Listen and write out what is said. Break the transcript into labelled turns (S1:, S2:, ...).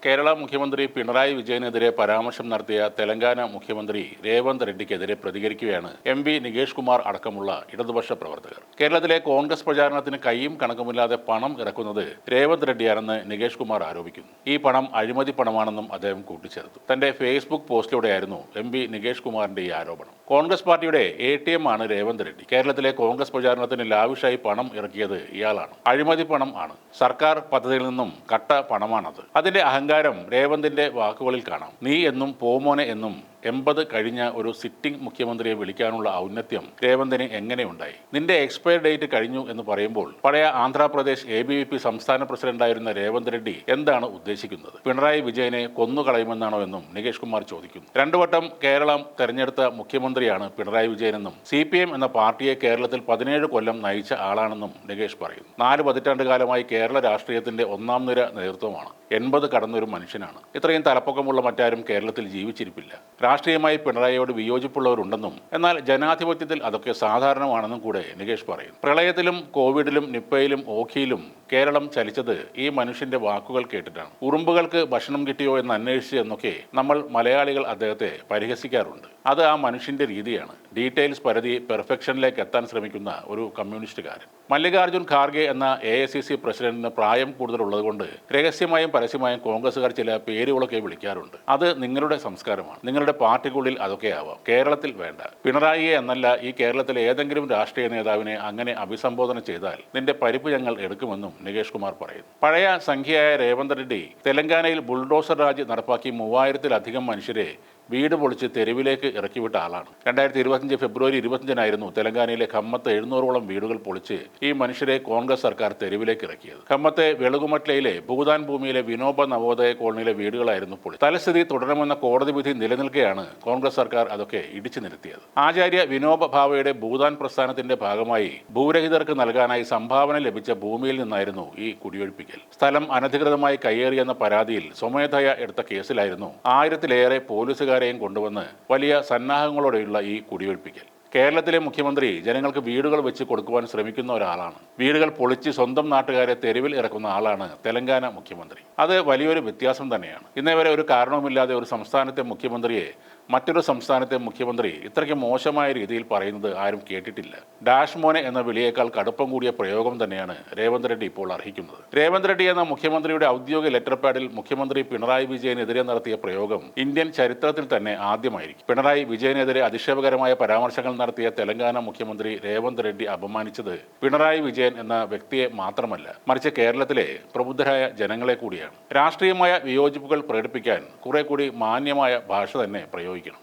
S1: കേരള മുഖ്യമന്ത്രി പിണറായി വിജയനെതിരെ പരാമർശം നടത്തിയ തെലങ്കാന മുഖ്യമന്ത്രി രേവന്ത് റെഡ്ഡിക്കെതിരെ പ്രതികരിക്കുകയാണ് എം.പി. നികേഷ് കുമാർ അടക്കമുള്ള ഇടതുപക്ഷ പ്രവർത്തകർ. കേരളത്തിലെ കോൺഗ്രസ് പ്രചാരണത്തിന് കൈയും കണക്കുമില്ലാതെ പണം ഇറക്കുന്നത് രേവന്ത് റെഡ്ഡിയാണെന്ന് നികേഷ് കുമാർ ആരോപിക്കുന്നു. ഈ പണം അഴിമതി പണമാണെന്നും അദ്ദേഹം കൂട്ടിച്ചേർത്തു. തന്റെ ഫേസ്ബുക്ക് പോസ്റ്റിലൂടെയായിരുന്നു എം.പി. നികേഷ് കുമാറിന്റെ ഈ ആരോപണം. കോൺഗ്രസ് പാർട്ടിയുടെ ATM ആണ് രേവന്ത് റെഡ്ഡി. കേരളത്തിലെ കോൺഗ്രസ് പ്രചാരണത്തിന് ലാവിഷായി പണം ഇറക്കിയത് ഇയാളാണ്. അഴിമതി പണം ആണ്. സർക്കാർ പദ്ധതിയിൽ നിന്നും കട്ട പണമാണത്. അതിന്റെ അഹങ്കാരം രേവന്തിന്റെ വാക്കുകളിൽ കാണാം. നീ എന്നും പോമോനെ എന്നും 80 കഴിഞ്ഞ ഒരു സിറ്റിംഗ് മുഖ്യമന്ത്രിയെ വിളിക്കാനുള്ള ഔന്നത്യം രേവന്തിന് എങ്ങനെയുണ്ടായി? നിന്റെ എക്സ്പയർ ഡേറ്റ് കഴിഞ്ഞു എന്ന് പറയുമ്പോൾ പഴയ ആന്ധ്രാപ്രദേശ് ABVP സംസ്ഥാന പ്രസിഡന്റായിരുന്ന രേവന്ത് റെഡ്ഡി എന്താണ് ഉദ്ദേശിക്കുന്നത്? പിണറായി വിജയനെ കൊന്നുകളയുമെന്നാണോ എന്നും നികേഷ് കുമാർ ചോദിക്കുന്നു. 2 വട്ടം കേരളം തെരഞ്ഞെടുത്ത മുഖ്യമന്ത്രിയാണ് പിണറായി വിജയനെന്നും CPM എന്ന പാർട്ടിയെ കേരളത്തിൽ 17 കൊല്ലം നയിച്ച ആളാണെന്നും നികേഷ് പറയുന്നു. 4 പതിറ്റാണ്ട് കാലമായി കേരള രാഷ്ട്രീയത്തിന്റെ ഒന്നാം നിര നേതൃത്വമാണ്. 80 കടന്നൊരു മനുഷ്യനാണ്. ഇത്രയും തലപ്പൊക്കമുള്ള മറ്റാരും കേരളത്തിൽ ജീവിച്ചിരിപ്പില്ല. രാഷ്ട്രീയമായി പിണറായിയോട് വിയോജിപ്പുള്ളവരുണ്ടെന്നും എന്നാൽ ജനാധിപത്യത്തിൽ അതൊക്കെ സാധാരണമാണെന്നും കൂടെ നികേഷ് പറയുന്നു. പ്രളയത്തിലും കോവിഡിലും നിപ്പയിലും ഓഖിയിലും കേരളം ചലിച്ചത് ഈ മനുഷ്യന്റെ വാക്കുകൾ കേട്ടിട്ടാണ്. ഉറുമ്പുകൾക്ക് ഭക്ഷണം കിട്ടിയോ എന്ന് അന്വേഷിച്ച് എന്നൊക്കെ നമ്മൾ മലയാളികൾ അദ്ദേഹത്തെ പരിഹസിക്കാറുണ്ട്. അത് ആ മനുഷ്യന്റെ രീതിയാണ്. ഡീറ്റെയിൽസ് പരതി പെർഫെക്ഷനിലേക്ക് എത്താൻ ശ്രമിക്കുന്ന ഒരു കമ്മ്യൂണിസ്റ്റുകാരൻ. മല്ലികാർജുൻ ഖാർഗെ എന്ന AICC പ്രസിഡന്റിന് പ്രായം കൂടുതലുള്ളതുകൊണ്ട് രഹസ്യമായും പരസ്യമായും കോൺഗ്രസുകാർ ചില പേരുകളൊക്കെ വിളിക്കാറുണ്ട്. അത് നിങ്ങളുടെ സംസ്കാരമാണ്. നിങ്ങളുടെ പാർട്ടിക്കുള്ളിൽ അതൊക്കെ ആവാം. കേരളത്തിൽ വേണ്ട. പിണറായിയെ എന്നല്ല, ഈ കേരളത്തിലെ ഏതെങ്കിലും രാഷ്ട്രീയ നേതാവിനെ അങ്ങനെ അഭിസംബോധന ചെയ്താൽ നിന്റെ പരിപ്പ് ഞങ്ങൾ എടുക്കുമെന്നും നികേഷ് കുമാർ പറയുന്നു. പഴയ സംഖ്യയായ രേവന്ത് റെഡ്ഡി തെലങ്കാനയിൽ ബുൾഡോസർ രാജ് നടപ്പാക്കി 3000-ലധികം മനുഷ്യരെ വീട് പൊളിച്ച് തെരുവിലേക്ക് ഇറക്കിവിട്ട ആളാണ്. 2025 ഫെബ്രുവരി 25-നായിരുന്നു തെലങ്കാനയിലെ ഖമ്മത്ത് 700ഓളം വീടുകൾ പൊളിച്ച് ഈ മനുഷ്യരെ കോൺഗ്രസ് സർക്കാർ തെരുവിലേക്ക് ഇറക്കിയത്. ഖമ്മത്തെ വെളുകുമട്ലയിലെ ഭൂതാൻ ഭൂമിയിലെ വിനോബ നവോദയ കോളനിയിലെ വീടുകളായിരുന്നു പൊളി. തലസ്ഥിതി തുടരണമെന്ന കോടതി വിധി നിലനിൽക്കെയാണ് കോൺഗ്രസ് സർക്കാർ അതൊക്കെ ഇടിച്ചു നിരത്തിയത്. ആചാര്യ വിനോബ ഭാവയുടെ ഭൂതാൻ പ്രസ്ഥാനത്തിന്റെ ഭാഗമായി ഭൂരഹിതർക്ക് നൽകാനായി സംഭാവന ലഭിച്ച ഭൂമിയിൽ നിന്നായിരുന്നു ഈ കുടിയൊഴിപ്പിക്കൽ. സ്ഥലം അനധികൃതമായി കയ്യേറിയെന്ന പരാതിയിൽ സ്വമേധയാ എടുത്ത കേസിലായിരുന്നു 1000-ലേറെ പോലീസുകാർ കൊണ്ടുവന്ന് വലിയ സന്നാഹങ്ങളോടെയുള്ള ഈ കുടിയൊഴിപ്പിക്കൽ. കേരളത്തിലെ മുഖ്യമന്ത്രി ജനങ്ങൾക്ക് വീടുകൾ വെച്ച് കൊടുക്കുവാൻ ശ്രമിക്കുന്ന ഒരാളാണ്. വീടുകൾ പൊളിച്ച് സ്വന്തം നാട്ടുകാരെ തെരുവിൽ ഇറക്കുന്ന ആളാണ് തെലങ്കാന മുഖ്യമന്ത്രി. അത് വലിയൊരു വ്യത്യാസം തന്നെയാണ്. ഇന്നേ വരെ ഒരു കാരണവുമില്ലാതെ ഒരു സംസ്ഥാനത്തെ മുഖ്യമന്ത്രിയെ മറ്റൊരു സംസ്ഥാനത്തെ മുഖ്യമന്ത്രി ഇത്രയ്ക്ക് മോശമായ രീതിയിൽ പറയുന്നത് ആരും കേട്ടിട്ടില്ല. ഡാഷ് മോനെ എന്ന വിളിയേക്കാൾ കടുപ്പം കൂടിയ പ്രയോഗം തന്നെയാണ് രേവന്ത് റെഡ്ഡി ഇപ്പോൾ അർഹിക്കുന്നത്. രേവന്ത് റെഡ്ഡി എന്ന മുഖ്യമന്ത്രിയുടെ ഔദ്യോഗിക ലെറ്റർ പാഡിൽ മുഖ്യമന്ത്രി പിണറായി വിജയനെതിരെ നടത്തിയ പ്രയോഗം ഇന്ത്യൻ ചരിത്രത്തിൽ തന്നെ ആദ്യമായിരിക്കും. പിണറായി വിജയനെതിരെ അധിക്ഷേപകരമായ പരാമർശങ്ങൾ നടത്തിയ തെലങ്കാന മുഖ്യമന്ത്രി രേവന്ത് റെഡ്ഡി അപമാനിച്ചത് പിണറായി വിജയൻ എന്ന വ്യക്തിയെ മാത്രമല്ല, മറിച്ച് കേരളത്തിലെ പ്രബുദ്ധരായ ജനങ്ങളെ കൂടിയാണ്. രാഷ്ട്രീയമായ വിയോജിപ്പുകൾ പ്രകടിപ്പിക്കാൻ കുറെ കൂടി മാന്യമായ ഭാഷ തന്നെ പ്രയോഗിക്കണം.